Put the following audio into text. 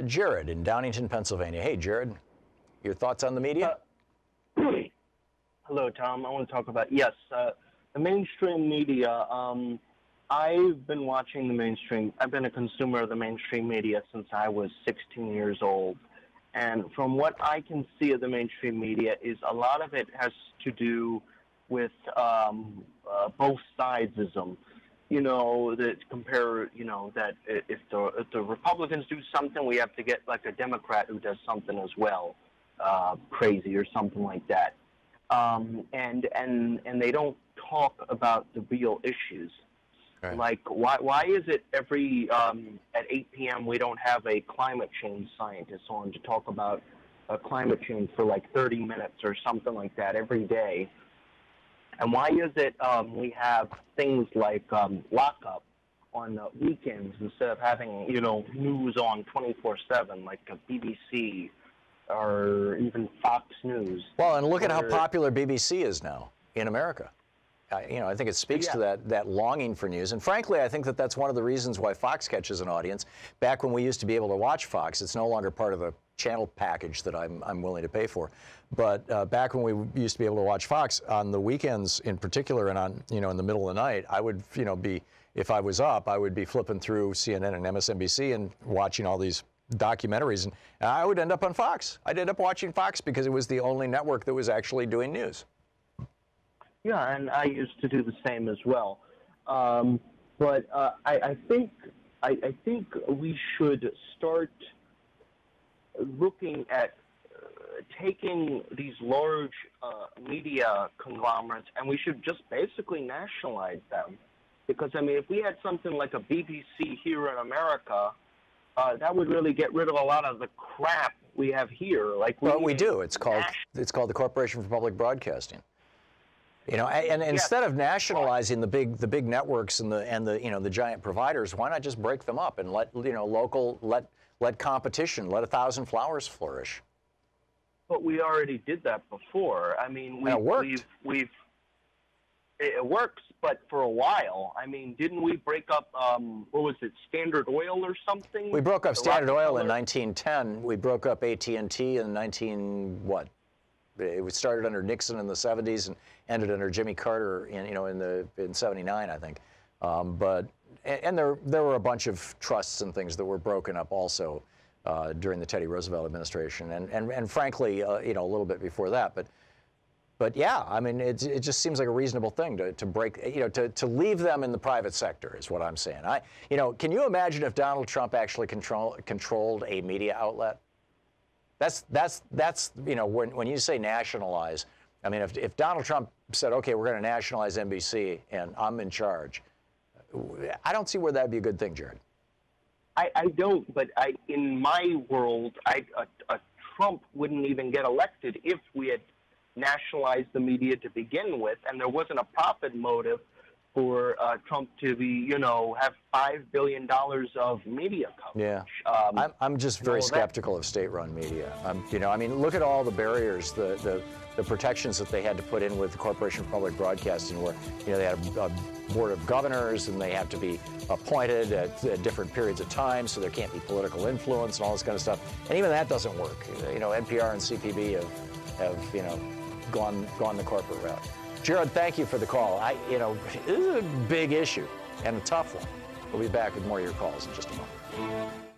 Jared in Downington, Pennsylvania. Hey, Jared, your thoughts on the media? Hello, Tom. I want to talk about, yes, the mainstream media. I've been watching the mainstream. I've been a consumer of the mainstream media since I was 16 years old. And from what I can see of the mainstream media is a lot of it has to do with both sidesism. You know, that compare, you know, that if the Republicans do something, we have to get like a Democrat who does something as well, crazy or something like that. And they don't talk about the real issues. Right. Like, why is it every, at 8 p.m. we don't have a climate change scientist on to talk about climate change for like 30 minutes or something like that every day? And why is it we have things like lockup on weekends instead of having, you know, news on 24/7 like a BBC or even Fox News? Well, and look at how popular BBC is now in America. You know, I think it speaks to that longing for news. And frankly, I think that that's one of the reasons why Fox catches an audience. Back when we used to be able to watch Fox, it's no longer part of the channel package that I'm willing to pay for. But back when we used to be able to watch Fox on the weekends in particular, and on, you know, in the middle of the night, I would, you know, if I was up, I would be flipping through CNN and MSNBC and watching all these documentaries, and I would end up on Fox. I'd end up watching Fox because it was the only network that was actually doing news. Yeah, and I used to do the same as well. But I think we should start looking at taking these large media conglomerates, and we should just basically nationalize them. Because, I mean, if we had something like a BBC here in America, that would really get rid of a lot of the crap we have here. Like, well, we do. It's called the Corporation for Public Broadcasting. You know, and instead of nationalizing the big networks and the you know, the giant providers, why not just break them up and let, you know, let competition, let 1,000 flowers flourish? But we already did that before. I mean, it works, but for a while. I mean, didn't we break up, what was it, Standard Oil or something? We broke up Standard Oil in 1910. We broke up AT&T in what? It started under Nixon in the 70s and ended under Jimmy Carter in 79, I think. And there were a bunch of trusts and things that were broken up also during the Teddy Roosevelt administration, and frankly, you know, a little bit before that. But yeah, I mean, it just seems like a reasonable thing to break, you know, to leave them in the private sector is what I'm saying. You know, can you imagine if Donald Trump actually controlled a media outlet? That's you know, when you say nationalize, I mean, if Donald Trump said, okay, we're going to nationalize NBC and I'm in charge, I don't see where that'd be a good thing, Jared. I don't, but in my world, Trump wouldn't even get elected if we had nationalized the media to begin with, and there wasn't a profit motive for Trump to be, you know, have $5 billion of media coverage. Yeah, I'm just very skeptical of state-run media. You know, I mean, look at all the barriers, the protections that they had to put in with the Corporation for Public Broadcasting, where, you know, they had a board of governors and they have to be appointed at different periods of time, so there can't be political influence and all this kind of stuff. And even that doesn't work. You know, NPR and CPB have you know, gone the corporate route. Jared, thank you for the call. You know, this is a big issue and a tough one. We'll be back with more of your calls in just a moment.